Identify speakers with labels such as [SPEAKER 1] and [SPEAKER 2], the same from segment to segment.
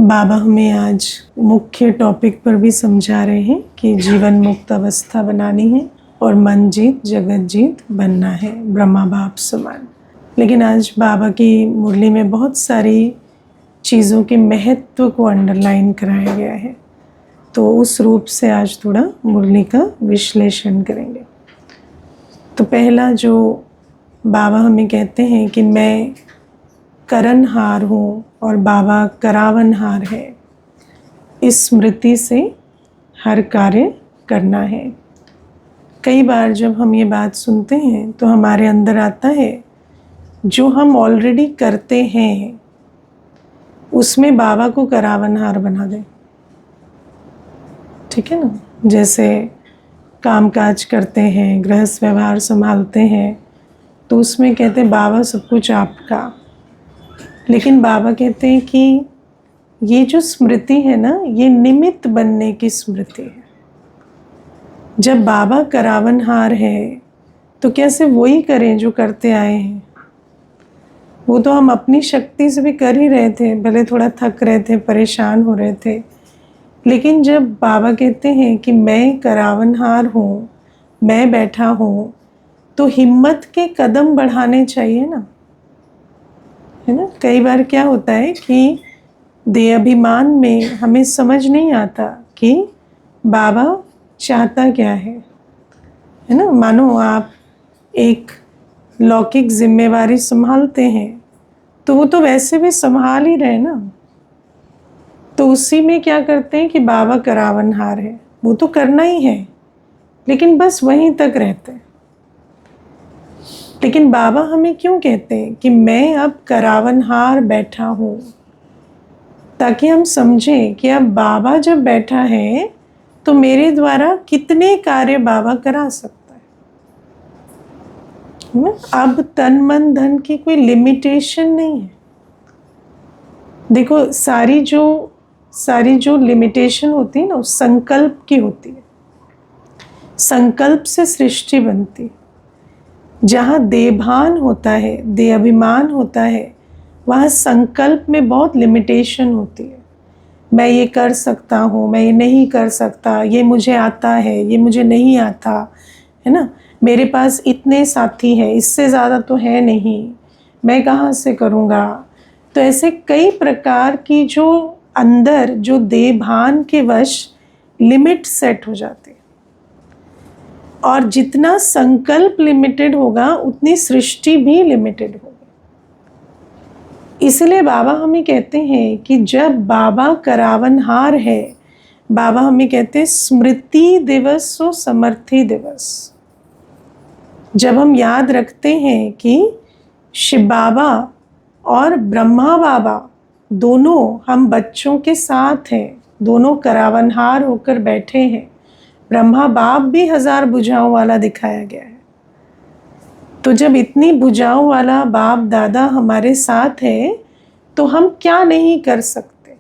[SPEAKER 1] बाबा हमें आज मुख्य टॉपिक पर भी समझा रहे हैं कि जीवन मुक्त अवस्था बनानी है और मन जीत जगत जीत बनना है, ब्रह्मा बाप समान। लेकिन आज बाबा की मुरली में बहुत सारी चीज़ों के महत्व को अंडरलाइन कराया गया है, तो उस रूप से आज थोड़ा मुरली का विश्लेषण करेंगे। तो पहला जो बाबा हमें कहते हैं कि मैं करनहार हूँ और बाबा करावनहार है, इस स्मृति से हर कार्य करना है। कई बार जब हम ये बात सुनते हैं तो हमारे अंदर आता है जो हम ऑलरेडी करते हैं उसमें बाबा को करावनहार बना दें। ठीक है ना, जैसे कामकाज करते हैं, गृहस्थ व्यवहार संभालते हैं, तो उसमें कहते हैं बाबा सब कुछ आपका। लेकिन बाबा कहते हैं कि ये जो स्मृति है ना, ये निमित्त बनने की स्मृति है। जब बाबा करावनहार है तो कैसे वही करें जो करते आए हैं। वो तो हम अपनी शक्ति से भी कर ही रहे थे, भले थोड़ा थक रहे थे, परेशान हो रहे थे, लेकिन जब बाबा कहते हैं कि मैं करावनहार हूँ, मैं बैठा हूँ, तो हिम्मत के कदम बढ़ाने चाहिए ना, है ना। कई बार क्या होता है कि देह अभिमान में हमें समझ नहीं आता कि बाबा चाहता क्या है ना। मानो आप एक लौकिक जिम्मेवारी संभालते हैं तो वो तो वैसे भी संभाल ही रहे ना, तो उसी में क्या करते हैं कि बाबा करावनहार है, वो तो करना ही है, लेकिन बस वहीं तक रहते हैं। लेकिन बाबा हमें क्यों कहते हैं कि मैं अब करावनहार बैठा हूँ, ताकि हम समझें कि अब बाबा जब बैठा है तो मेरे द्वारा कितने कार्य बाबा करा सकता है। अब तन मन धन की कोई लिमिटेशन नहीं है। देखो, सारी जो लिमिटेशन होती है ना, उस संकल्प की होती है। संकल्प से सृष्टि बनती है। जहाँ देभान होता है, देह अभिमान होता है, वहाँ संकल्प में बहुत लिमिटेशन होती है। मैं ये कर सकता हूँ, मैं ये नहीं कर सकता, ये मुझे आता है, ये मुझे नहीं आता, है ना। मेरे पास इतने साथी हैं, इससे ज़्यादा तो है नहीं, मैं कहाँ से करूँगा। तो ऐसे कई प्रकार की जो अंदर जो देभान के वश लिमिट सेट हो जाती है, और जितना संकल्प लिमिटेड होगा उतनी सृष्टि भी लिमिटेड होगी। इसलिए बाबा हमें कहते हैं कि जब बाबा करावनहार है, बाबा हमें कहते हैं स्मृति दिवस सो समर्थी दिवस। जब हम याद रखते हैं कि शिव बाबा और ब्रह्मा बाबा दोनों हम बच्चों के साथ हैं, दोनों करावनहार होकर बैठे हैं। ब्रह्मा बाप भी 1000 भुजाओं वाला दिखाया गया है। तो जब इतनी भुजाओं वाला बाप दादा हमारे साथ है तो हम क्या नहीं कर सकते।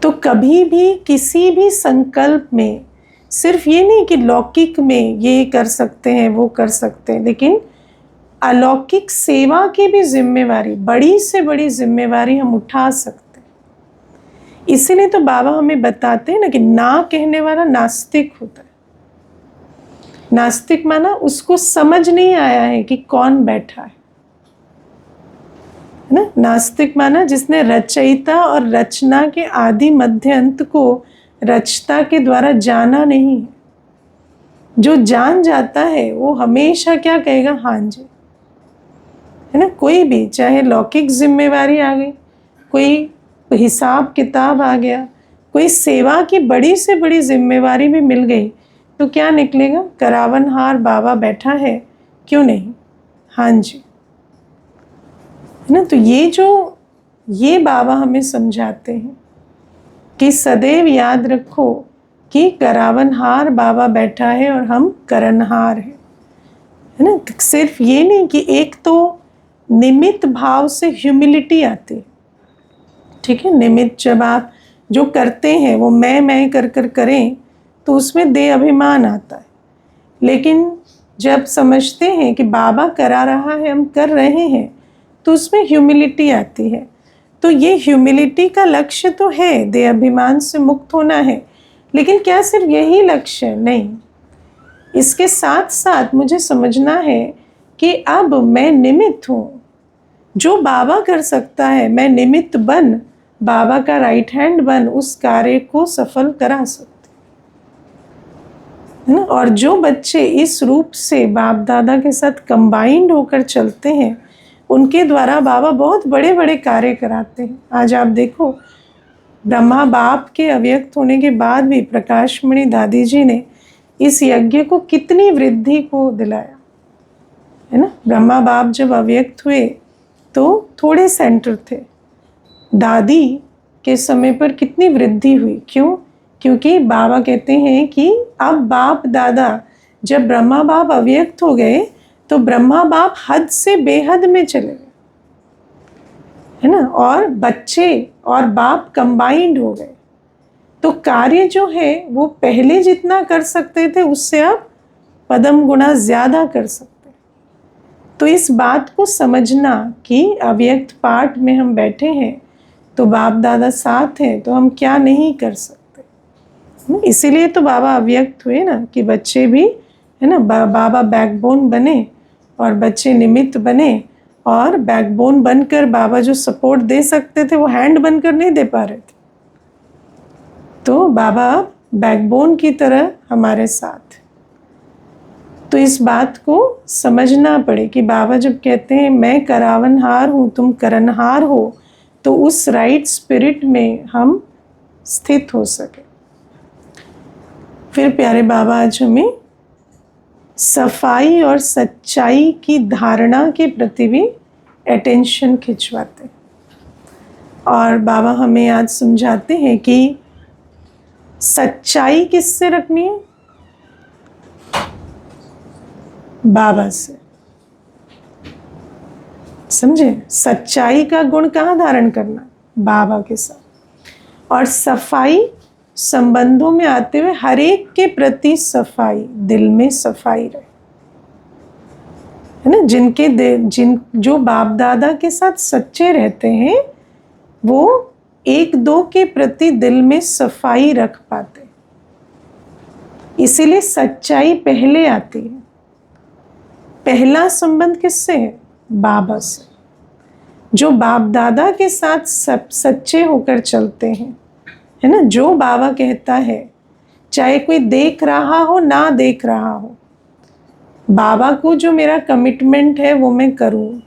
[SPEAKER 1] तो कभी भी किसी भी संकल्प में सिर्फ ये नहीं कि लौकिक में ये कर सकते हैं, वो कर सकते हैं, लेकिन अलौकिक सेवा की भी जिम्मेवारी, बड़ी से बड़ी जिम्मेवारी हम उठा सकते हैं। इसीलिए तो बाबा हमें बताते हैं ना कि ना कहने वाला नास्तिक होता है। नास्तिक माना उसको समझ नहीं आया है कि कौन बैठा है ना। नास्तिक माना जिसने रचयिता और रचना के आदि मध्य अंत को रचता के द्वारा जाना नहीं है। जो जान जाता है वो हमेशा क्या कहेगा, हाँ जी, है ना। कोई भी, चाहे लौकिक जिम्मेवारी आ गई, कोई हिसाब किताब आ गया, कोई सेवा की बड़ी से बड़ी जिम्मेवारी भी मिल गई, तो क्या निकलेगा, करावनहार बाबा बैठा है, क्यों नहीं, हाँ जी, है ना। तो ये बाबा हमें समझाते हैं कि सदैव याद रखो कि करावनहार बाबा बैठा है और हम करनहार हैं, है ना। सिर्फ ये नहीं कि एक तो निमित्त भाव से ह्यूमिलिटी आती है, ठीक है। निमित्त जब आप जो करते हैं वो मैं कर करें तो उसमें देह अभिमान आता है, लेकिन जब समझते हैं कि बाबा करा रहा है, हम कर रहे हैं, तो उसमें ह्यूमिलिटी आती है। तो ये ह्यूमिलिटी का लक्ष्य तो है, देह अभिमान से मुक्त होना है, लेकिन क्या सिर्फ यही लक्ष्य है? नहीं, इसके साथ साथ मुझे समझना है कि अब मैं निमित्त हूँ। जो बाबा कर सकता है, मैं निमित्त बन, बाबा का राइट हैंड बन उस कार्य को सफल करा सकते है ना। और जो बच्चे इस रूप से बाप दादा के साथ कंबाइंड होकर चलते हैं, उनके द्वारा बाबा बहुत बड़े बड़े कार्य कराते हैं। आज आप देखो, ब्रह्मा बाप के अव्यक्त होने के बाद भी प्रकाशमणि दादी जी ने इस यज्ञ को कितनी वृद्धि को दिलाया है ना। ब्रह्मा बाप जब अव्यक्त हुए तो थोड़े सेंटर थे, दादी के समय पर कितनी वृद्धि हुई। क्यों? क्योंकि बाबा कहते हैं कि अब बाप दादा, जब ब्रह्मा बाप अव्यक्त हो गए तो ब्रह्मा बाप हद से बेहद में चले गए है ना, और बच्चे और बाप कंबाइंड हो गए। तो कार्य जो है वो पहले जितना कर सकते थे उससे अब पदम गुना ज़्यादा कर सकते। तो इस बात को समझना कि अव्यक्त पाठ में हम बैठे हैं तो बाप दादा साथ हैं, तो हम क्या नहीं कर सकते। इसीलिए तो बाबा अव्यक्त हुए ना, कि बच्चे भी है ना, बाबा बैकबोन बने और बच्चे निमित्त बने, और बैकबोन बनकर बाबा जो सपोर्ट दे सकते थे वो हैंड बनकर नहीं दे पा रहे थे। तो बाबा बैकबोन की तरह हमारे साथ। तो इस बात को समझना पड़े कि बाबा जब कहते हैं मैं करावनहार हूँ तुम करनहार हो, तो उस राइट स्पिरिट में हम स्थित हो सके। फिर प्यारे बाबा आज हमें सफाई और सच्चाई की धारणा के प्रति भी अटेंशन खिंचवाते, और बाबा हमें आज समझाते हैं कि सच्चाई किससे रखनी है? बाबा से। समझे? सच्चाई का गुण कहाँ धारण करना? बाबा के साथ। और सफाई संबंधों में आते हुए हर एक के प्रति सफाई, दिल में सफाई रहे है ना। जो बाप दादा के साथ सच्चे रहते हैं वो एक दो के प्रति दिल में सफाई रख पाते, इसीलिए सच्चाई पहले आती है। पहला संबंध किससे है? बाबा से। जो बाप दादा के साथ सब सच्चे होकर चलते हैं है ना, जो बाबा कहता है, चाहे कोई देख रहा हो ना देख रहा हो, बाबा को जो मेरा कमिटमेंट है वो मैं करूँ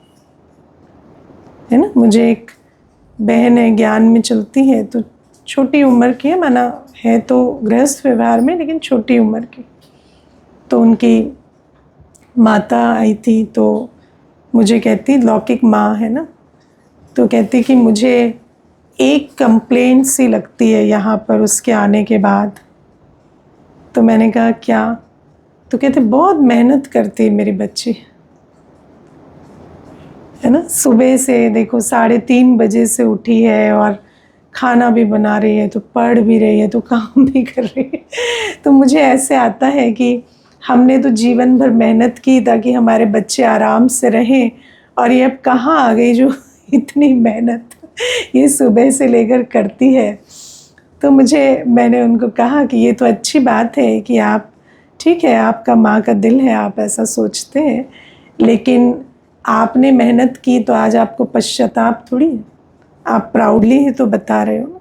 [SPEAKER 1] है ना। मुझे एक बहन है, ज्ञान में चलती है, तो छोटी उम्र की है, माना है तो गृहस्थ व्यवहार में, लेकिन छोटी उम्र की। तो उनकी माता आई थी तो मुझे कहती, लौकिक माँ है ना, तो कहती कि मुझे एक कंप्लेंट सी लगती है यहाँ पर उसके आने के बाद। तो मैंने कहा क्या? तो कहते बहुत मेहनत करती है मेरी बच्ची है ना। सुबह से देखो 3:30 बजे से उठी है और खाना भी बना रही है, तो पढ़ भी रही है, तो काम भी कर रही है। तो मुझे ऐसे आता है कि हमने तो जीवन भर मेहनत की ताकि हमारे बच्चे आराम से रहें, और ये अब कहाँ आ गई जो इतनी मेहनत ये सुबह से लेकर करती है। तो मैंने उनको कहा कि ये तो अच्छी बात है कि आप, ठीक है, आपका माँ का दिल है, आप ऐसा सोचते हैं, लेकिन आपने मेहनत की तो आज आपको पश्चाताप थोड़ी है, आप प्राउडली ही तो बता रहे हो।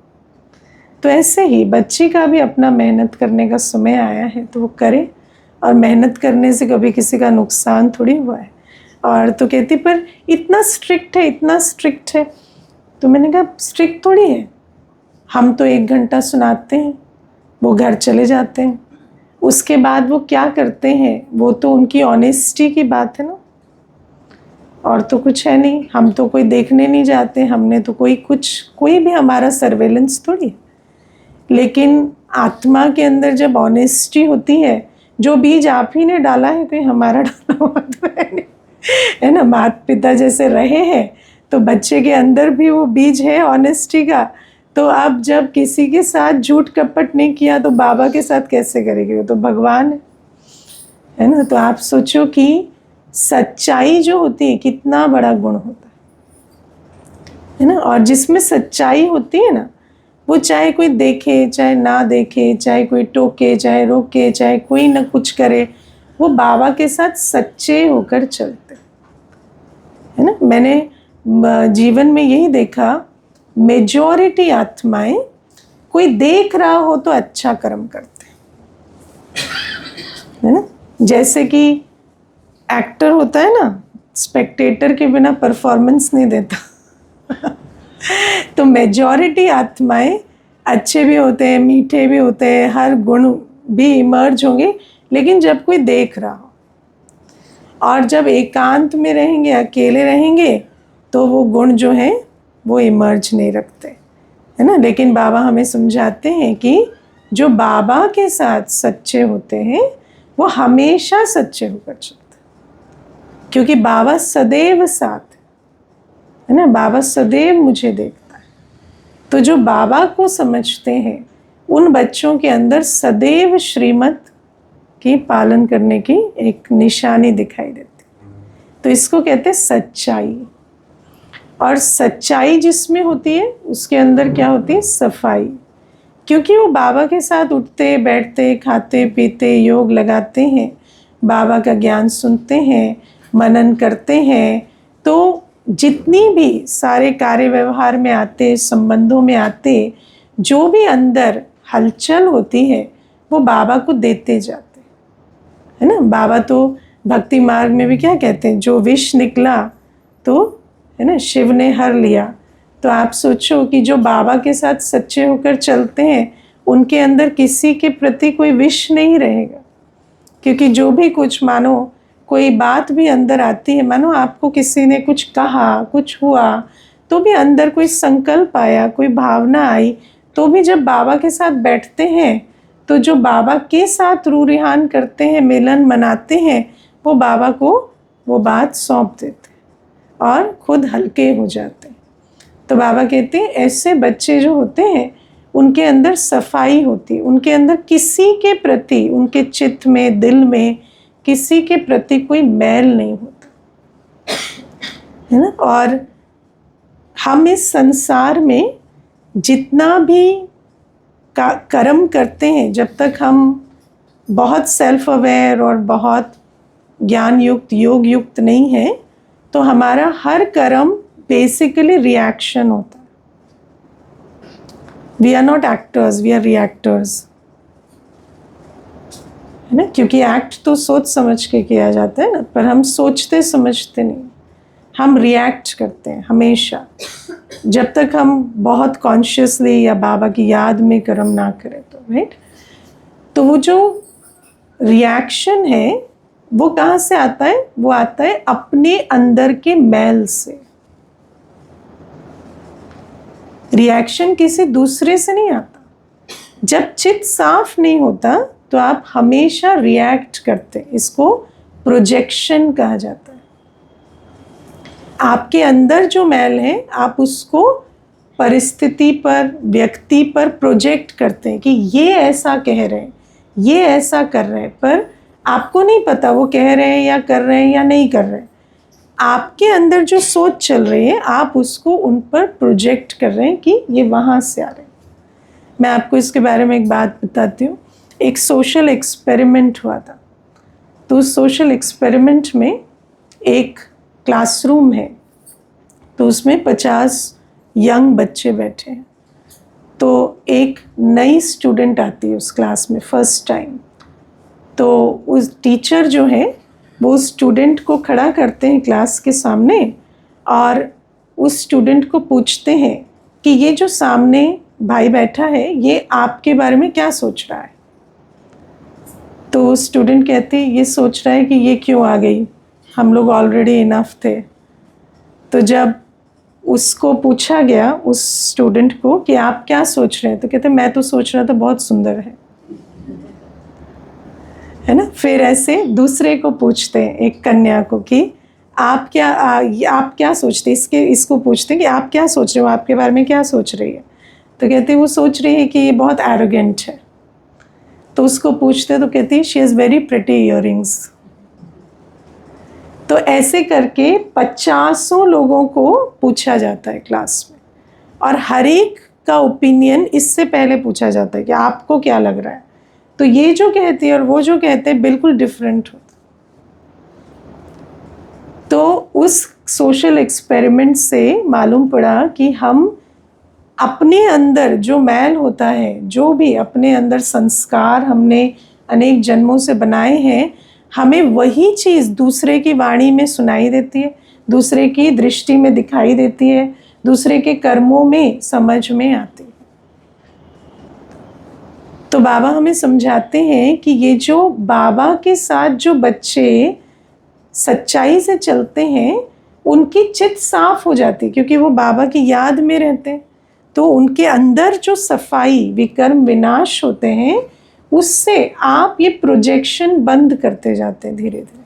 [SPEAKER 1] तो ऐसे ही बच्ची का भी अपना मेहनत करने का समय आया है तो वो करे, और मेहनत करने से कभी किसी का नुकसान थोड़ी हुआ है। और तो कहती पर इतना स्ट्रिक्ट है, इतना स्ट्रिक्ट है। तो मैंने कहा स्ट्रिक्ट थोड़ी है, हम तो 1 घंटा सुनाते हैं, वो घर चले जाते हैं, उसके बाद वो क्या करते हैं वो तो उनकी ऑनेस्टी की बात है ना, और तो कुछ है नहीं। हम तो कोई देखने नहीं जाते, हमने तो कोई भी हमारा सर्वेलेंस थोड़ी है। लेकिन आत्मा के अंदर जब ऑनेस्टी होती है, जो बीज आप ही ने डाला है, कोई हमारा डाला हुआ तो है ना। माता पिता जैसे रहे हैं तो बच्चे के अंदर भी वो बीज है ऑनेस्टी का। तो अब जब किसी के साथ झूठ कपट नहीं किया तो बाबा के साथ कैसे करेंगे? वो तो भगवान है ना। तो आप सोचो कि सच्चाई जो होती है कितना बड़ा गुण होता है। है ना। और जिसमें सच्चाई होती है ना, वो चाहे कोई देखे चाहे ना देखे, चाहे कोई टोके चाहे रोके, चाहे कोई ना कुछ करे, वो बाबा के साथ सच्चे होकर चलते, है ना। मैंने जीवन में यही देखा, मेजॉरिटी आत्माएं कोई देख रहा हो तो अच्छा कर्म करते है ना। जैसे कि एक्टर होता है ना, स्पेक्टेटर के बिना परफॉर्मेंस नहीं देता तो मेजॉरिटी आत्माएं अच्छे भी होते हैं, मीठे भी होते हैं, हर गुण भी इमर्ज होंगे, लेकिन जब कोई देख रहा हो, और जब एकांत में रहेंगे, अकेले रहेंगे, तो वो गुण जो हैं वो इमर्ज नहीं रखते, है ना। लेकिन बाबा हमें समझाते हैं कि जो बाबा के साथ सच्चे होते हैं वो हमेशा सच्चे होकर चलते हैं, क्योंकि बाबा सदैव साथ है ना। बाबा सदैव मुझे देखता है। तो जो बाबा को समझते हैं उन बच्चों के अंदर सदैव श्रीमत की पालन करने की एक निशानी दिखाई देती। तो इसको कहते हैं सच्चाई। और सच्चाई जिसमें होती है उसके अंदर क्या होती है? सफाई। क्योंकि वो बाबा के साथ उठते बैठते, खाते पीते, योग लगाते हैं, बाबा का ज्ञान सुनते हैं, मनन करते हैं, तो जितनी भी सारे कार्य व्यवहार में आते, संबंधों में आते, जो भी अंदर हलचल होती है वो बाबा को देते जाते, है ना। बाबा तो भक्ति मार्ग में भी क्या कहते हैं, जो विष निकला तो है ना शिव ने हर लिया। तो आप सोचो कि जो बाबा के साथ सच्चे होकर चलते हैं उनके अंदर किसी के प्रति कोई विष नहीं रहेगा, क्योंकि जो भी कुछ, मानो कोई बात भी अंदर आती है, मानो आपको किसी ने कुछ कहा, कुछ हुआ, तो भी अंदर कोई संकल्प आया, कोई भावना आई, तो भी जब बाबा के साथ बैठते हैं तो जो बाबा के साथ रू रिहान करते हैं, मिलन मनाते हैं, वो बाबा को वो बात सौंप देते और खुद हल्के हो जाते हैं। तो बाबा कहते हैं ऐसे बच्चे जो होते हैं उनके अंदर सफाई होती, उनके अंदर किसी के प्रति, उनके चित्त में, दिल में किसी के प्रति कोई मैल नहीं होता, है ना। और हम इस संसार में जितना भी कर्म करते हैं, जब तक हम बहुत सेल्फ अवेयर और बहुत ज्ञान युक्त, योग युक्त नहीं है, तो हमारा हर कर्म बेसिकली रिएक्शन होता है। We are not actors, we are reactors, है ना। क्योंकि एक्ट तो सोच समझ के किया जाता है ना, पर हम सोचते समझते नहीं, हम रिएक्ट करते हैं हमेशा, जब तक हम बहुत कॉन्शियसली या बाबा की याद में कर्म ना करें तो, राइट। तो वो जो रिएक्शन है वो कहाँ से आता है? वो आता है अपने अंदर के मैल से। रिएक्शन किसी दूसरे से नहीं आता। जब चित्त साफ नहीं होता तो आप हमेशा रिएक्ट करते, इसको प्रोजेक्शन कहा जाता है। आपके अंदर जो मैल है आप उसको परिस्थिति पर, व्यक्ति पर प्रोजेक्ट करते हैं कि ये ऐसा कह रहे हैं, ये ऐसा कर रहे हैं, पर आपको नहीं पता वो कह रहे हैं या कर रहे हैं या नहीं कर रहे हैं। आपके अंदर जो सोच चल रही है आप उसको उन पर प्रोजेक्ट कर रहे हैं कि ये वहाँ से आ रहे हैं। मैं आपको इसके बारे में एक बात बताती हूँ। एक सोशल एक्सपेरिमेंट हुआ था। तो उस सोशल एक्सपेरिमेंट में एक क्लासरूम है, तो उसमें 50 यंग बच्चे बैठे हैं। तो एक नई स्टूडेंट आती है उस क्लास में फर्स्ट टाइम। तो उस टीचर जो है वो उस स्टूडेंट को खड़ा करते हैं क्लास के सामने और उस स्टूडेंट को पूछते हैं कि ये जो सामने भाई बैठा है ये आपके बारे में क्या सोच रहा है। तो स्टूडेंट कहती है ये सोच रहा है कि ये क्यों आ गई, हम लोग ऑलरेडी इनफ थे। तो जब उसको पूछा गया उस स्टूडेंट को कि आप क्या सोच रहे हैं, तो कहते मैं तो सोच रहा था बहुत सुंदर है ना। फिर ऐसे दूसरे को पूछते हैं, एक कन्या को, कि आप क्या सोचते हैं, इसको पूछते हैं कि आप क्या सोच रहे हो, आपके बारे में क्या सोच रही है। तो कहते वो सोच रही है कि ये बहुत एरोगेंट है। तो उसको पूछते तो कहती she has very pretty earrings. तो ऐसे करके 50 लोगों को पूछा जाता है क्लास में, और हर एक का ओपिनियन इससे पहले पूछा जाता है कि आपको क्या लग रहा है। तो ये जो कहती है और वो जो कहते हैं बिल्कुल डिफरेंट होता है। तो उस सोशल एक्सपेरिमेंट से मालूम पड़ा कि हम अपने अंदर जो मैल होता है, जो भी अपने अंदर संस्कार हमने अनेक जन्मों से बनाए हैं, हमें वही चीज़ दूसरे की वाणी में सुनाई देती है, दूसरे की दृष्टि में दिखाई देती है, दूसरे के कर्मों में समझ में आती है। तो बाबा हमें समझाते हैं कि ये जो बाबा के साथ जो बच्चे सच्चाई से चलते हैं, उनकी चित्त साफ हो जाती है, क्योंकि वो बाबा की याद में रहते हैं। तो उनके अंदर जो सफाई, विकर्म विनाश होते हैं, उससे आप ये प्रोजेक्शन बंद करते जाते हैं धीरे धीरे।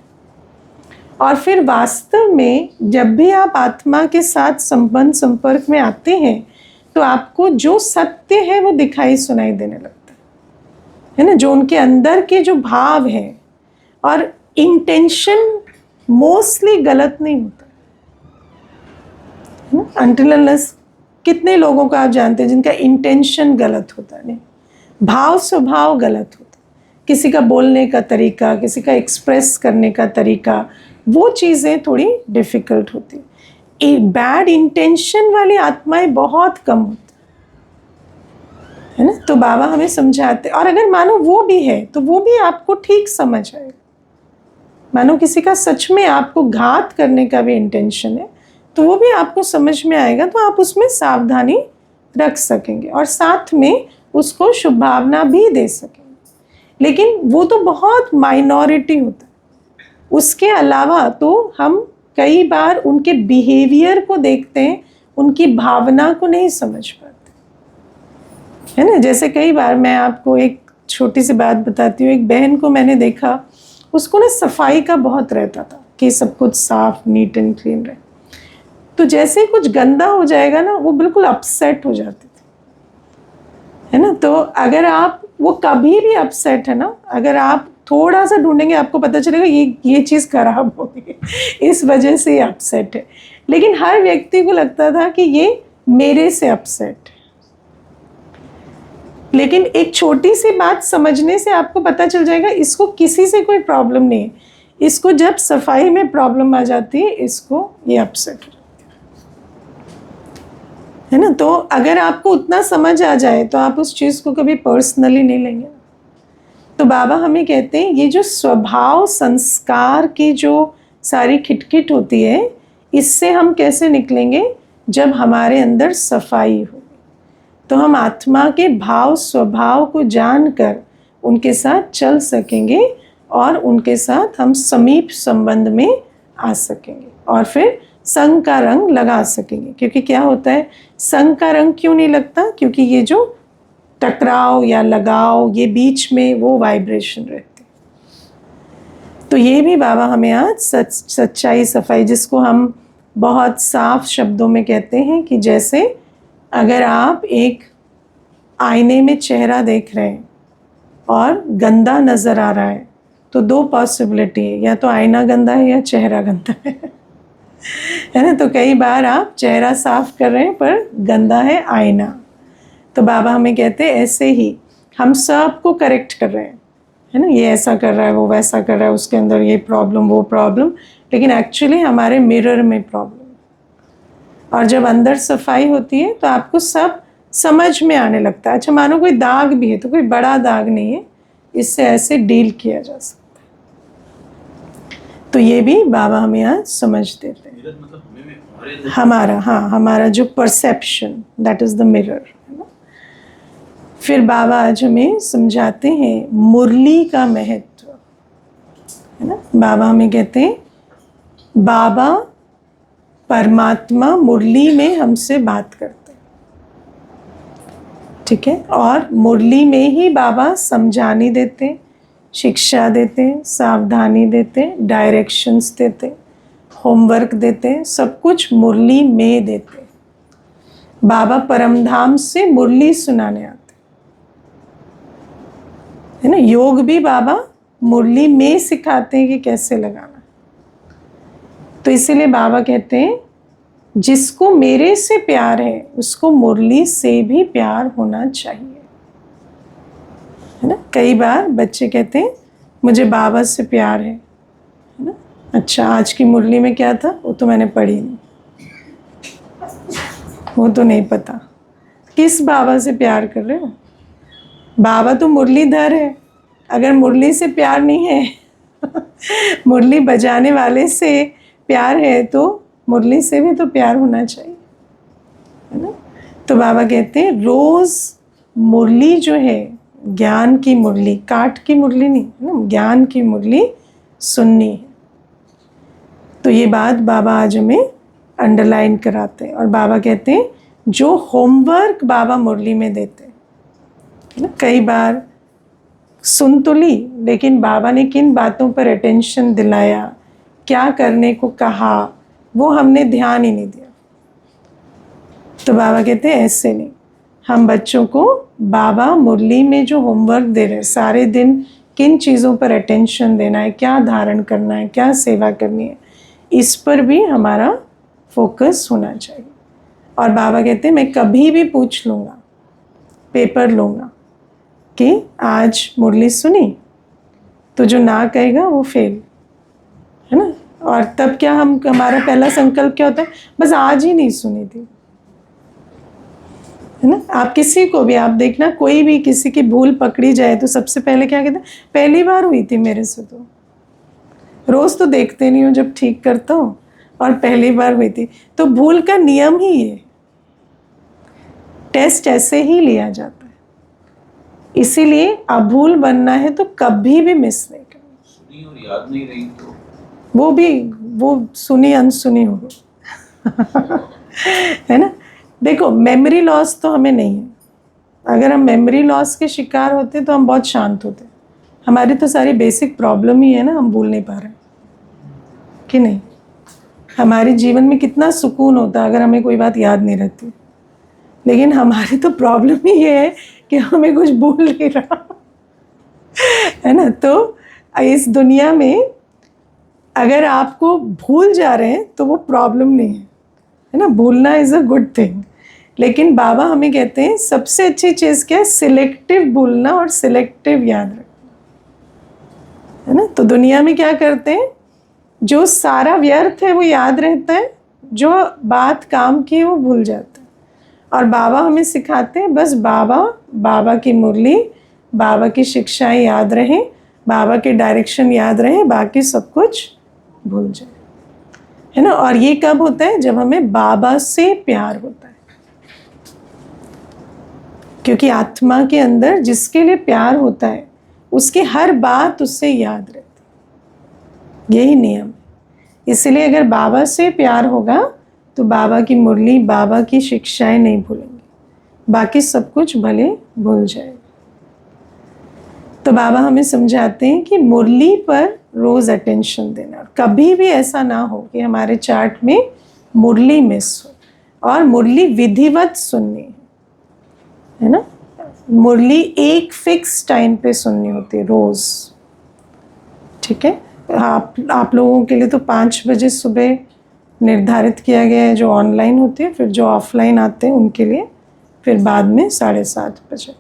[SPEAKER 1] और फिर वास्तव में जब भी आप आत्मा के साथ संबंध संपर्क में आते हैं, तो आपको जो सत्य है वो दिखाई सुनाई देने लगता है ना, जो उनके अंदर के जो भाव हैं। और इंटेंशन मोस्टली गलत नहीं होता है ना, अनटिल अनलेस कितने लोगों को आप जानते हैं जिनका इंटेंशन गलत होता है, नहीं, भाव स्वभाव गलत होता है, किसी का बोलने का तरीका, किसी का एक्सप्रेस करने का तरीका, वो चीज़ें थोड़ी डिफ़िकल्ट होती है। बैड इंटेंशन वाली आत्माएं बहुत कम होती है ना। तो बाबा हमें समझाते, और अगर मानो वो भी है तो वो भी आपको ठीक समझ आएगा। मानो किसी का सच में आपको घात करने का भी इंटेंशन है, तो वो भी आपको समझ में आएगा, तो आप उसमें सावधानी रख सकेंगे और साथ में उसको शुभ भावना भी दे सकेंगे। लेकिन वो तो बहुत माइनॉरिटी होता है। उसके अलावा तो हम कई बार उनके बिहेवियर को देखते हैं, उनकी भावना को नहीं समझ पाते, है ना। जैसे कई बार मैं आपको एक छोटी सी बात बताती हूँ। एक बहन को मैंने देखा, उसको ना सफाई का बहुत रहता था कि सब कुछ साफ, नीट एंड क्लीन रहे। तो जैसे ही कुछ गंदा हो जाएगा ना, वो बिल्कुल अपसेट हो जाती थी, है ना। तो अगर आप, वो कभी भी अपसेट है ना, अगर आप थोड़ा सा ढूंढेंगे आपको पता चलेगा ये चीज़ खराब हो गई, इस वजह से ये अपसेट है। लेकिन हर व्यक्ति को लगता था कि ये मेरे से अपसेट है। लेकिन एक छोटी सी बात समझने से आपको पता चल जाएगा इसको किसी से कोई प्रॉब्लम नहीं है, इसको जब सफाई में प्रॉब्लम आ जाती है, इसको ये अपसेट हो जाती है ना। तो अगर आपको उतना समझ आ जाए तो आप उस चीज़ को कभी पर्सनली नहीं लेंगे। तो बाबा हमें कहते हैं ये जो स्वभाव संस्कार की जो सारी खिटखिट होती है, इससे हम कैसे निकलेंगे, जब हमारे अंदर सफाई होगी। तो हम आत्मा के भाव स्वभाव को जानकर उनके साथ चल सकेंगे और उनके साथ हम समीप संबंध में आ सकेंगे और फिर संग का रंग लगा सकेंगे। क्योंकि क्या होता है, संग का रंग क्यों नहीं लगता, क्योंकि ये जो टकराव या लगाव, ये बीच में वो वाइब्रेशन रहती। तो ये भी बाबा हमें आज सच्चाई सफाई, जिसको हम बहुत साफ शब्दों में कहते हैं कि जैसे अगर आप एक आईने में चेहरा देख रहे हैं और गंदा नज़र आ रहा है, तो दो पॉसिबिलिटी है, या तो आईना गंदा है या चेहरा गंदा है ना। तो कई बार आप चेहरा साफ कर रहे हैं पर गंदा है आईना। तो बाबा हमें कहते हैं ऐसे ही हम सबको करेक्ट कर रहे हैं, है ना। ये ऐसा कर रहा है, वो वैसा कर रहा है, उसके अंदर ये प्रॉब्लम, वो प्रॉब्लम, लेकिन एक्चुअली हमारे मिरर में प्रॉब्लम। और जब अंदर सफाई होती है तो आपको सब समझ में आने लगता है। अच्छा, मानो कोई दाग भी है तो कोई बड़ा दाग नहीं है, इससे ऐसे डील किया जा सकता है। तो ये भी बाबा हमें आज समझ देते हैं। हमारा, हाँ, हमारा जो perception, that is the mirror. फिर बाबा आज हमें समझाते हैं मुरली का महत्व, है ना। बाबा हमें कहते हैं बाबा परमात्मा मुरली में हमसे बात करते हैं, ठीक है। और मुरली में ही बाबा समझानी देते हैं, शिक्षा देते हैं, सावधानी देते हैं, डायरेक्शंस देते हैं, होमवर्क देते हैं, सब कुछ मुरली में देते हैं। बाबा परमधाम से मुरली सुनाने आते है ना। योग भी बाबा मुरली में सिखाते हैं कि कैसे लगाना, तो इसीलिए बाबा कहते हैं जिसको मेरे से प्यार है उसको मुरली से भी प्यार होना चाहिए, है ना। कई बार बच्चे कहते हैं मुझे बाबा से प्यार है ना। अच्छा, आज की मुरली में क्या था वो तो मैंने पढ़ी नहीं, वो तो नहीं पता। किस बाबा से प्यार कर रहे हो? बाबा तो मुरलीधर है, अगर मुरली से प्यार नहीं है मुरली बजाने वाले से प्यार है तो मुरली से भी तो प्यार होना चाहिए, है ना। तो बाबा कहते हैं रोज मुरली जो है, ज्ञान की मुरली, काठ की मुरली नहीं, है ना, ज्ञान की मुरली सुननी है। तो ये बात बाबा आज हमें अंडरलाइन कराते हैं। और बाबा कहते हैं जो होमवर्क बाबा मुरली में देते हैं, है ना, कई बार सुन तो ली, लेकिन बाबा ने किन बातों पर अटेंशन दिलाया, क्या करने को कहा, वो हमने ध्यान ही नहीं दिया। तो बाबा कहते हैं ऐसे नहीं, हम बच्चों को बाबा मुरली में जो होमवर्क दे रहे हैं, सारे दिन किन चीज़ों पर अटेंशन देना है, क्या धारण करना है, क्या सेवा करनी है, इस पर भी हमारा फोकस होना चाहिए। और बाबा कहते हैं मैं कभी भी पूछ लूँगा, पेपर लूँगा कि आज मुरली सुनी, तो जो ना कहेगा वो फेल, है ना। और तब क्या हमारा पहला संकल्प क्या होता है, बस आज ही नहीं सुनी थी, है ना। आप किसी को भी आप देखना, कोई भी किसी की भूल पकड़ी जाए तो सबसे पहले क्या कहते हैं, पहली बार हुई थी मेरे से, तो रोज़ तो देखते नहीं हो जब ठीक करता हूँ, और पहली बार हुई थी। तो भूल का नियम ही है, टेस्ट ऐसे ही लिया जाता है। इसीलिए अभूल बनना है तो कभी भी मिस नहीं करना।
[SPEAKER 2] सुनी और याद नहीं रही तो
[SPEAKER 1] वो सुनी अनसुनी हो गई है ना। देखो मेमोरी लॉस तो हमें नहीं है, अगर हम मेमोरी लॉस के शिकार होते तो हम बहुत शांत होते। हमारी तो सारी बेसिक प्रॉब्लम ही है ना, हम भूल नहीं पा रहे कि नहीं। हमारे जीवन में कितना सुकून होता अगर हमें कोई बात याद नहीं रहती, लेकिन हमारी तो प्रॉब्लम ही ये है कि हमें कुछ भूल नहीं रहा है ना। तो इस दुनिया में अगर आपको भूल जा रहे हैं तो वो प्रॉब्लम नहीं है ना, भूलना इज़ अ गुड थिंग। लेकिन बाबा हमें कहते हैं सबसे अच्छी चीज़ क्या है, सिलेक्टिव भूलना और सिलेक्टिव याद रखना, है ना। तो दुनिया में क्या करते हैं, जो सारा व्यर्थ है वो याद रहता है, जो बात काम की है वो भूल जाता है। और बाबा हमें सिखाते हैं बस बाबा की मुरली, बाबा की शिक्षाएं याद रहें, बाबा के डायरेक्शन याद रहें, बाकी सब कुछ भूल जाए, है ना। और ये कब होता है, जब हमें बाबा से प्यार होता है, क्योंकि आत्मा के अंदर जिसके लिए प्यार होता है उसकी हर बात उससे याद रहती, यही नियम। इसलिए अगर बाबा से प्यार होगा तो बाबा की मुरली, बाबा की शिक्षाएं नहीं भूलेंगे, बाकी सब कुछ भले भूल जाए। तो बाबा हमें समझाते हैं कि मुरली पर रोज अटेंशन देना, कभी भी ऐसा ना हो कि हमारे चार्ट में मुरली मिस हो, और मुरली विधिवत सुननी है ना। मुरली एक फिक्स टाइम पे सुननी होती है रोज, ठीक है। आप लोगों के लिए तो 5 बजे सुबह निर्धारित किया गया है जो ऑनलाइन होती है, फिर जो ऑफलाइन आते हैं उनके लिए फिर बाद में 7:30 बजे,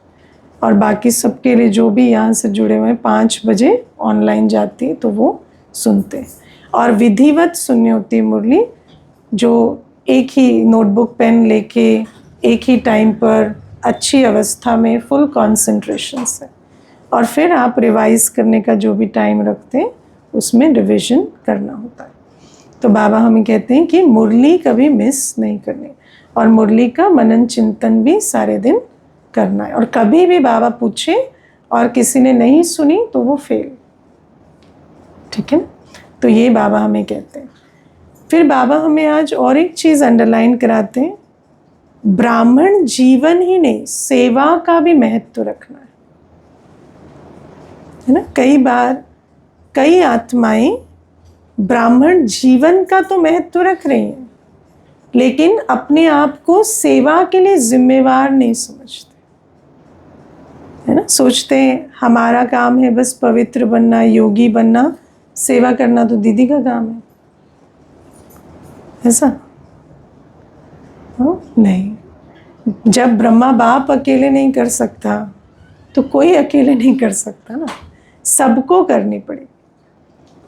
[SPEAKER 1] और बाकी सबके लिए जो भी यहाँ से जुड़े हुए हैं 5 बजे ऑनलाइन जाती है तो वो सुनते हैं। और विधिवत सुननी होती है मुरली, जो एक ही नोटबुक पेन लेके एक ही टाइम पर अच्छी अवस्था में फुल कंसंट्रेशन से, और फिर आप रिवाइज करने का जो भी टाइम रखते हैं उसमें रिवीजन करना होता है। तो बाबा हमें कहते हैं कि मुरली कभी मिस नहीं करनी, और मुरली का मनन चिंतन भी सारे दिन करना है। और कभी भी बाबा पूछे और किसी ने नहीं सुनी तो वो फेल, ठीक है। तो ये बाबा हमें कहते हैं। फिर बाबा हमें आज और एक चीज़ अंडरलाइन कराते हैं, ब्राह्मण जीवन ही नहीं सेवा का भी महत्व रखना है ना। कई बार कई आत्माएं ब्राह्मण जीवन का तो महत्व रख रही हैं, लेकिन अपने आप को सेवा के लिए जिम्मेवार नहीं समझते, है ना। सोचते हैं हमारा काम है बस पवित्र बनना, योगी बनना, सेवा करना तो दीदी का काम है, ऐसा नहीं। जब ब्रह्मा बाप अकेले नहीं कर सकता तो कोई अकेले नहीं कर सकता ना, सबको करनी पड़ेगी।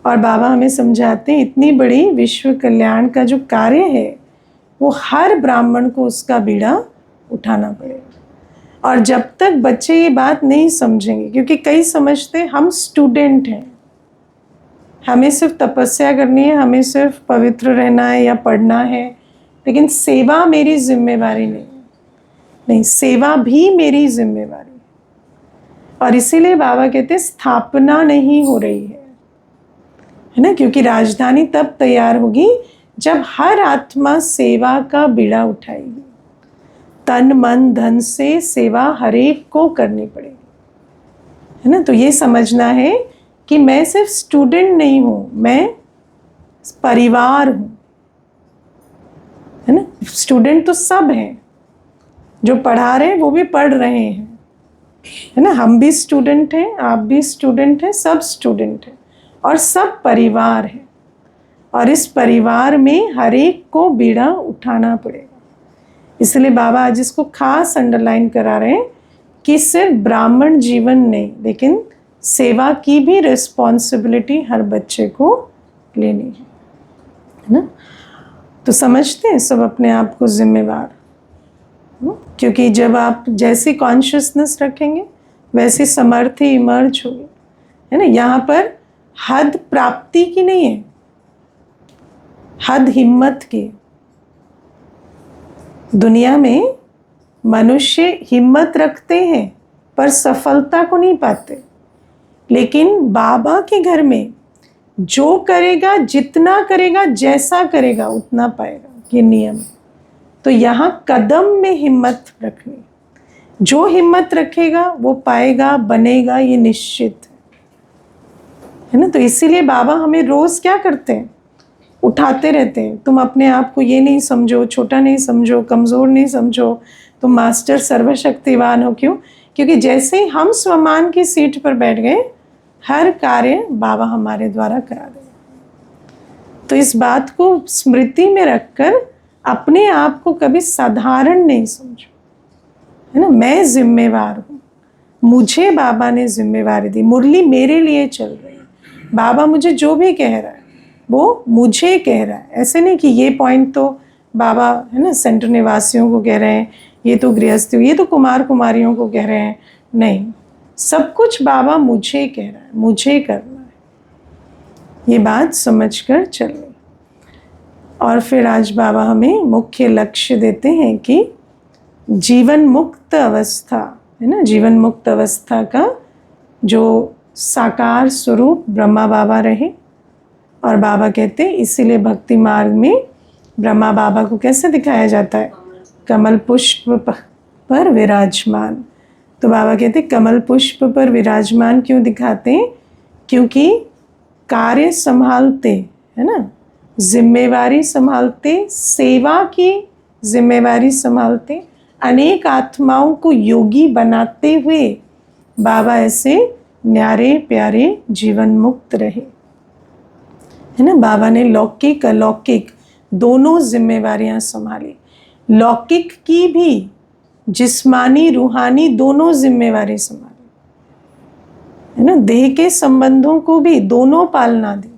[SPEAKER 1] और बाबा हमें समझाते हैं इतनी बड़ी विश्व कल्याण का जो कार्य है वो हर ब्राह्मण को उसका बीड़ा उठाना पड़ेगा। और जब तक बच्चे ये बात नहीं समझेंगे, क्योंकि कई समझते हैं हम स्टूडेंट हैं, हमें सिर्फ तपस्या करनी है, हमें सिर्फ पवित्र रहना है या पढ़ना है, लेकिन सेवा मेरी जिम्मेवारी नहीं। नहीं, सेवा भी मेरी जिम्मेवारी। और इसीलिए बाबा कहते स्थापना नहीं हो रही है ना, क्योंकि राजधानी तब तैयार होगी जब हर आत्मा सेवा का बीड़ा उठाएगी। तन मन धन से सेवा हर एक को करनी पड़ेगी, है ना। तो ये समझना है कि मैं सिर्फ स्टूडेंट नहीं हूँ, मैं परिवार हूँ, है ना। स्टूडेंट तो सब हैं, जो पढ़ा रहे हैं वो भी पढ़ रहे हैं, है ना। हम भी स्टूडेंट हैं, आप भी स्टूडेंट हैं, सब स्टूडेंट हैं और सब परिवार है। और इस परिवार में हर एक को बीड़ा उठाना पड़ेगा। इसलिए बाबा आज इसको खास अंडरलाइन करा रहे हैं कि सिर्फ ब्राह्मण जीवन नहीं, लेकिन सेवा की भी रिस्पॉन्सिबिलिटी हर बच्चे को लेनी है ना। तो समझते हैं सब अपने आप को जिम्मेवार, क्योंकि जब आप जैसी कॉन्शियसनेस रखेंगे वैसी समर्थी इमर्ज होगी, है ना। यहाँ पर हद प्राप्ति की नहीं है, हद हिम्मत की। दुनिया में मनुष्य हिम्मत रखते हैं पर सफलता को नहीं पाते, लेकिन बाबा के घर में जो करेगा, जितना करेगा, जैसा करेगा उतना पाएगा, ये नियम। तो यहाँ कदम में हिम्मत रखनी, जो हिम्मत रखेगा वो पाएगा, बनेगा, ये निश्चित है ना। तो इसीलिए बाबा हमें रोज़ क्या करते हैं, उठाते रहते हैं। तुम अपने आप को ये नहीं समझो, छोटा नहीं समझो, कमज़ोर नहीं समझो, तुम मास्टर सर्वशक्तिवान हो। क्यों? क्योंकि जैसे ही हम स्वमान की सीट पर बैठ गए, हर कार्य बाबा हमारे द्वारा करा देगा। तो इस बात को स्मृति में रखकर अपने आप को कभी साधारण नहीं समझो, है ना। मैं जिम्मेवार हूँ, मुझे बाबा ने जिम्मेवारी दी, मुरली मेरे लिए चल रही है। बाबा मुझे जो भी कह रहा है वो मुझे कह रहा है। ऐसे नहीं कि ये पॉइंट तो बाबा, है ना, सेंटर निवासियों को कह रहे हैं, ये तो गृहस्थियों, ये तो कुमार कुमारियों को कह रहे हैं। नहीं, सब कुछ बाबा मुझे कह रहा है, मुझे करना है। ये बात समझकर चले। और फिर आज बाबा हमें मुख्य लक्ष्य देते हैं कि जीवन मुक्त अवस्था, है ना, जीवन मुक्त अवस्था का जो साकार स्वरूप ब्रह्मा बाबा रहे। और बाबा कहते हैं इसीलिए भक्ति मार्ग में ब्रह्मा बाबा को कैसे दिखाया जाता है, कमल पुष्प पर विराजमान। तो बाबा कहते हैं कमल पुष्प पर विराजमान क्यों दिखाते हैं? क्योंकि कार्य संभालते, है ना, जिम्मेवारी संभालते, सेवा की जिम्मेवारी संभालते, अनेक आत्माओं को योगी बनाते हुए बाबा ऐसे न्यारे प्यारे जीवन मुक्त रहे, है ना। बाबा ने लौकिक अलौकिक दोनों जिम्मेवारियां संभाली, लौकिक की भी, जिस्मानी रूहानी दोनों जिम्मेवारी संभाली, है ना। देह के संबंधों को भी दोनों पालना दी,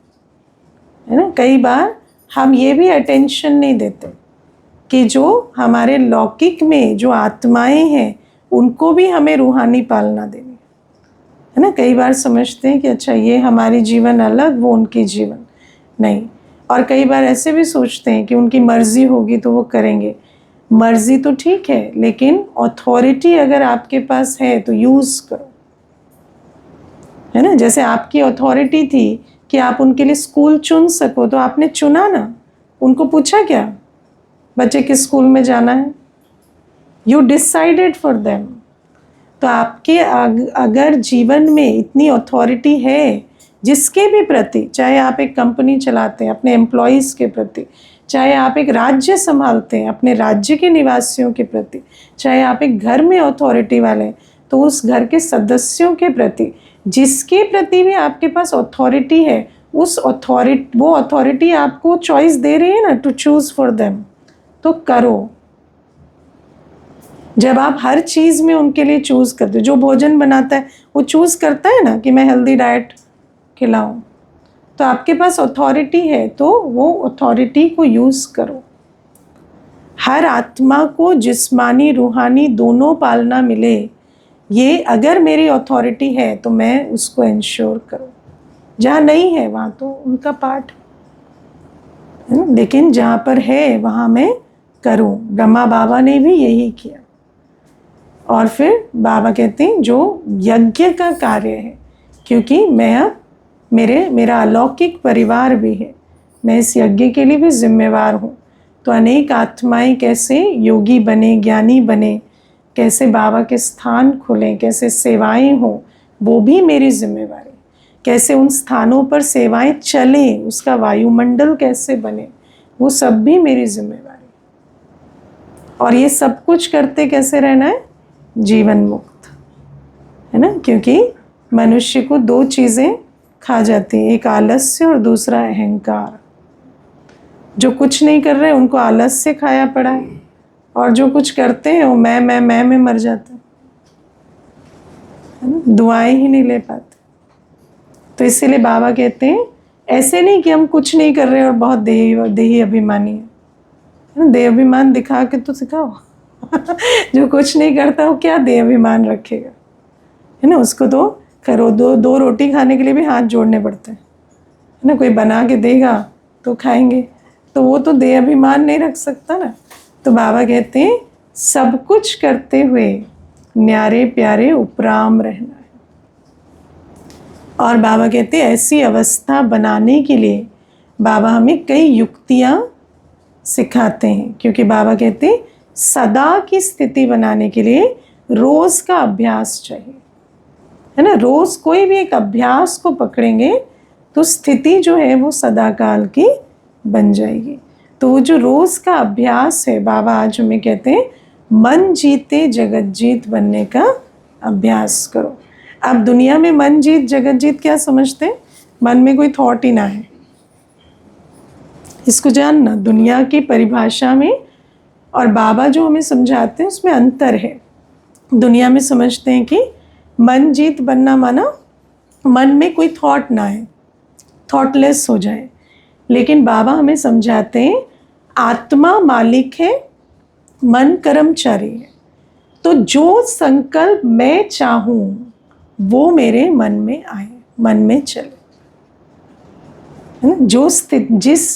[SPEAKER 1] है ना। कई बार हम ये भी अटेंशन नहीं देते कि जो हमारे लौकिक में जो आत्माएं हैं उनको भी हमें रूहानी पालना देनी, है ना। कई बार समझते हैं कि अच्छा ये हमारी जीवन अलग, वो उनकी जीवन नहीं। और कई बार ऐसे भी सोचते हैं कि उनकी मर्जी होगी तो वो करेंगे। मर्जी तो ठीक है, लेकिन अथॉरिटी अगर आपके पास है तो यूज़ करो, है ना। जैसे आपकी अथॉरिटी थी कि आप उनके लिए स्कूल चुन सको, तो आपने चुना ना, उनको पूछा क्या बच्चे किस स्कूल में जाना है, यू डिसाइडेड फॉर देम। तो आपके अगर जीवन में इतनी अथॉरिटी है जिसके भी प्रति, चाहे आप एक कंपनी चलाते हैं अपने एम्प्लॉयज़ के प्रति, चाहे आप एक राज्य संभालते हैं अपने राज्य के निवासियों के प्रति, चाहे आप एक घर में अथॉरिटी वाले हैं तो उस घर के सदस्यों के प्रति, जिसके प्रति भी आपके पास अथॉरिटी है उस वो अथॉरिटी आपको चॉइस दे रही है ना, टू चूज फॉर देम, तो करो। जब आप हर चीज़ में उनके लिए चूज करते हो, जो भोजन बनाता है वो चूज करता है ना कि मैं हेल्दी डाइट खिलाऊं, तो आपके पास अथॉरिटी है, तो वो अथॉरिटी को यूज करो। हर आत्मा को जिस्मानी रूहानी दोनों पालना मिले, ये अगर मेरी अथॉरिटी है तो मैं उसको इंश्योर करूं। जहाँ नहीं है वहाँ तो उनका पार्ट है ना, लेकिन जहाँ पर है वहाँ मैं करूं। ब्रह्मा बाबा ने भी यही किया। और फिर बाबा कहते हैं जो यज्ञ का कार्य है, क्योंकि मैं अब मेरा अलौकिक परिवार भी है, मैं इस यज्ञ के लिए भी जिम्मेवार हूँ। तो अनेक आत्माएं कैसे योगी बने, ज्ञानी बने, कैसे बाबा के स्थान खुलें, कैसे सेवाएं हों, वो भी मेरी जिम्मेवारी। कैसे उन स्थानों पर सेवाएं चलें, उसका वायुमंडल कैसे बने, वो सब भी मेरी जिम्मेवारी। और ये सब कुछ करते कैसे रहना है? जीवन मुक्त, है ना, क्योंकि मनुष्य को दो चीज़ें खा जाती हैं, एक आलस्य और दूसरा अहंकार। जो कुछ नहीं कर रहे उनको आलस्य खाया पड़ा है, और जो कुछ करते हैं वो मैं में मर जाते हैं, है ना, दुआएं ही नहीं ले पाते। तो इसीलिए बाबा कहते हैं ऐसे नहीं कि हम कुछ नहीं कर रहे और बहुत देही अभिमानी है ना, देह अभिमान दिखा के तो सिखाओ। जो कुछ नहीं करता वो क्या देह अभिमान रखेगा, है ना, उसको तो करो। दो रोटी खाने के लिए भी हाथ जोड़ने पड़ते हैं, है ना, कोई बना के देगा तो खाएंगे, तो वो तो देह अभिमान नहीं रख सकता ना। तो बाबा कहते हैं सब कुछ करते हुए न्यारे प्यारे उपराम रहना है। और बाबा कहते हैं ऐसी अवस्था बनाने के लिए बाबा हमें कई युक्तियाँ सिखाते हैं, क्योंकि बाबा कहते हैं सदा की स्थिति बनाने के लिए रोज़ का अभ्यास चाहिए, है ना। रोज़ कोई भी एक अभ्यास को पकड़ेंगे तो स्थिति जो है वो सदा काल की बन जाएगी। तो वो जो रोज़ का अभ्यास है, बाबा आज हमें कहते हैं मन जीते जगत जीत बनने का अभ्यास करो। अब दुनिया में मन जीत जगत जीत क्या समझते हैं? मन में कोई थॉट ही ना है, इसको जानना। दुनिया की परिभाषा में और बाबा जो हमें समझाते हैं उसमें अंतर है। दुनिया में समझते हैं कि मन जीत बनना माना मन में कोई थॉट ना है, थॉटलेस हो जाए। लेकिन बाबा हमें समझाते हैं आत्मा मालिक है, मन कर्मचारी है। तो जो संकल्प मैं चाहूँ वो मेरे मन में आए, मन में चले, है ना।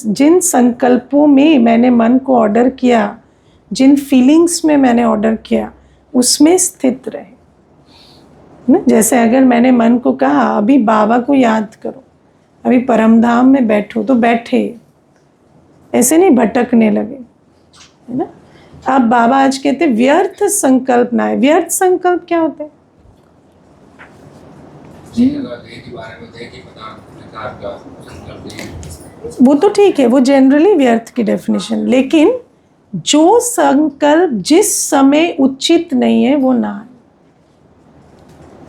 [SPEAKER 1] जिन संकल्पों में मैंने मन को ऑर्डर किया, जिन फीलिंग्स में मैंने ऑर्डर किया, उसमें स्थित रहे ना। जैसे अगर मैंने मन को कहा अभी बाबा को याद करो, अभी परमधाम में बैठो, तो बैठे, ऐसे नहीं भटकने लगे, है ना। अब बाबा आज कहते व्यर्थ संकल्प ना है। व्यर्थ संकल्प क्या होते हैं? वो तो ठीक है, वो जनरली व्यर्थ की डेफिनेशन। लेकिन जो संकल्प जिस समय उचित नहीं है वो ना है।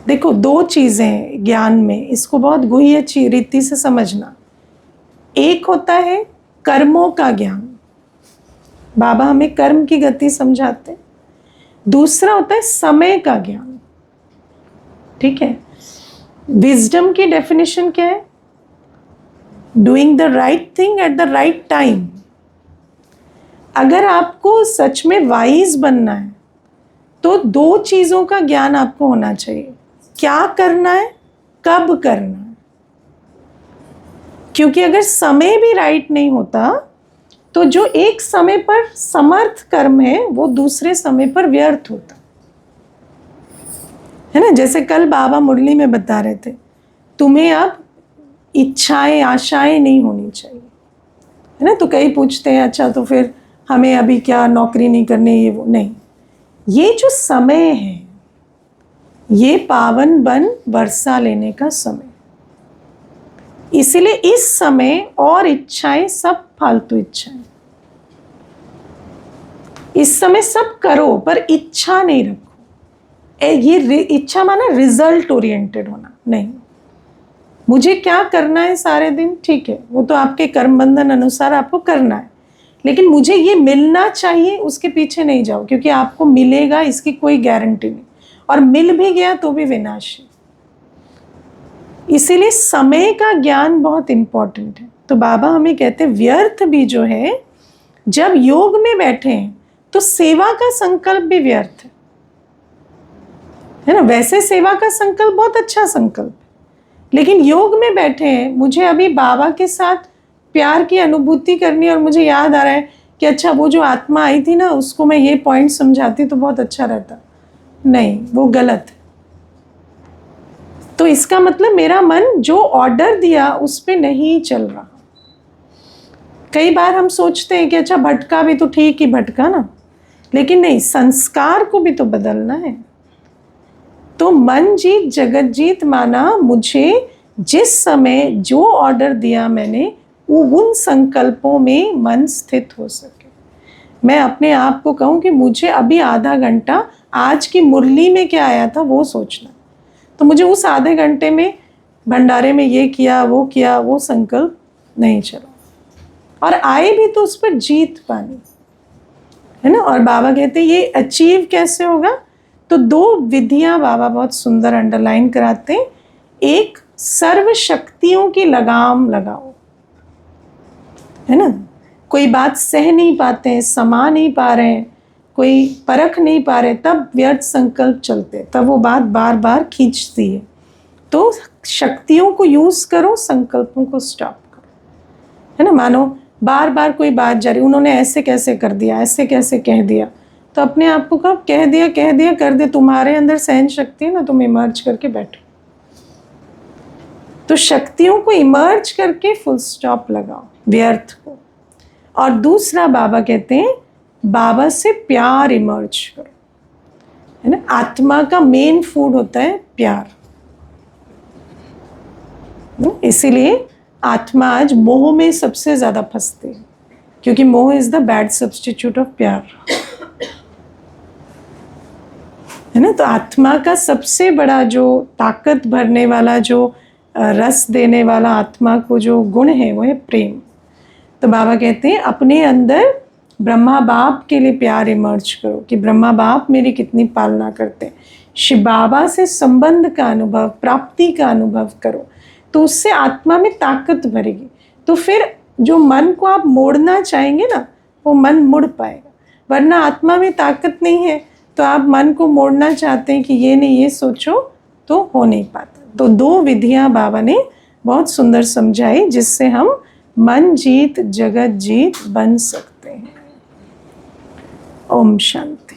[SPEAKER 1] देखो दो चीज़ें हैं ज्ञान में, इसको बहुत गुह्य रीति से समझना। एक होता है कर्मों का ज्ञान, बाबा हमें कर्म की गति समझाते। दूसरा होता है समय का ज्ञान, ठीक है। विजडम की डेफिनेशन क्या है? Doing the right thing at the right time. अगर आपको सच में वाइज बनना है तो दो चीज़ों का ज्ञान आपको होना चाहिए, क्या करना है, कब करना है। क्योंकि अगर समय भी राइट नहीं होता तो जो एक समय पर समर्थ कर्म है वो दूसरे समय पर व्यर्थ होता है ना। जैसे कल बाबा मुरली में बता रहे थे, तुम्हें अब इच्छाएं आशाएं नहीं होनी चाहिए, है ना। तो कई पूछते हैं अच्छा तो फिर हमें अभी क्या नौकरी नहीं करनी, ये वो नहीं। ये जो समय है ये पावन बन वर्षा लेने का समय, इसीलिए इस समय और इच्छाएं सब फालतू इच्छाएं। इस समय सब करो पर इच्छा नहीं रखो। ये इच्छा माना रिजल्ट ओरिएंटेड होना नहीं। मुझे क्या करना है सारे दिन, ठीक है, वो तो आपके कर्म बंधन अनुसार आपको करना है, लेकिन मुझे ये मिलना चाहिए उसके पीछे नहीं जाओ, क्योंकि आपको मिलेगा इसकी कोई गारंटी नहीं, और मिल भी गया तो भी विनाशी। इसीलिए समय का ज्ञान बहुत इंपॉर्टेंट है। तो बाबा हमें कहते हैं व्यर्थ भी जो है, जब योग में बैठे हैं तो सेवा का संकल्प भी व्यर्थ है ना। वैसे सेवा का संकल्प बहुत अच्छा संकल्प है, लेकिन योग में बैठे हैं, मुझे अभी बाबा के साथ प्यार की अनुभूति करनी है और मुझे याद आ रहा है कि अच्छा वो जो आत्मा आई थी ना, उसको मैं ये पॉइंट समझाती तो बहुत अच्छा रहता। नहीं, वो गलत है। तो इसका मतलब मेरा मन जो ऑर्डर दिया उस पे नहीं चल रहा। कई बार हम सोचते हैं कि अच्छा भटका भी तो ठीक ही भटका ना, लेकिन नहीं, संस्कार को भी तो बदलना है। तो मन जीत जगत जीत माना, मुझे जिस समय जो ऑर्डर दिया मैंने, वो उन संकल्पों में मन स्थित हो सके। मैं अपने आप को कहूँ कि मुझे अभी आधा घंटा आज की मुरली में क्या आया था वो सोचना, तो मुझे उस आधे घंटे में भंडारे में ये किया वो संकल्प नहीं चला, और आए भी तो उस पर जीत पानी है ना। और बाबा कहते हैं ये अचीव कैसे होगा, तो 2 विधियां बाबा बहुत सुंदर अंडरलाइन कराते हैं। एक, सर्व शक्तियों की लगाम लगाओ, है ना। कोई बात सह नहीं पाते हैं, समा नहीं पा रहे हैं, कोई परख नहीं पा रहे, तब व्यर्थ संकल्प चलते, तब वो बात बार बार खींचती है। तो शक्तियों को यूज करो, संकल्पों को स्टॉप करो, है ना। मानो बार बार कोई बात जा रही, उन्होंने ऐसे कैसे कर दिया, ऐसे कैसे कह दिया, तो अपने आप को कहो कह दिया कर दे, तुम्हारे अंदर सहन शक्ति है ना, तुम इमर्ज करके बैठो। तो शक्तियों को इमर्ज करके फुल स्टॉप लगाओ व्यर्थ को। और दूसरा बाबा कहते हैं बाबा से प्यार इमर्ज करो, है ना। आत्मा का मेन फूड होता है प्यार। इसीलिए आत्मा आज मोह में सबसे ज्यादा फंसती है, क्योंकि मोह is the bad substitute of प्यार, है ना। तो आत्मा का सबसे बड़ा जो ताकत भरने वाला, जो रस देने वाला आत्मा को जो गुण है वो है प्रेम। तो बाबा कहते हैं अपने अंदर ब्रह्मा बाप के लिए प्यार इमर्ज करो, कि ब्रह्मा बाप मेरी कितनी पालना करते हैं। शिव बाबा से संबंध का अनुभव, प्राप्ति का अनुभव करो, तो उससे आत्मा में ताकत भरेगी। तो फिर जो मन को आप मोड़ना चाहेंगे ना, वो मन मुड़ पाएगा। वरना आत्मा में ताकत नहीं है, तो आप मन को मोड़ना चाहते हैं कि ये नहीं ये सोचो, तो हो नहीं पाता। तो 2 विधियां बाबा ने बहुत सुंदर समझाई, जिससे हम मन जीत जगत जीत बन सकते हैं। ओम शांति।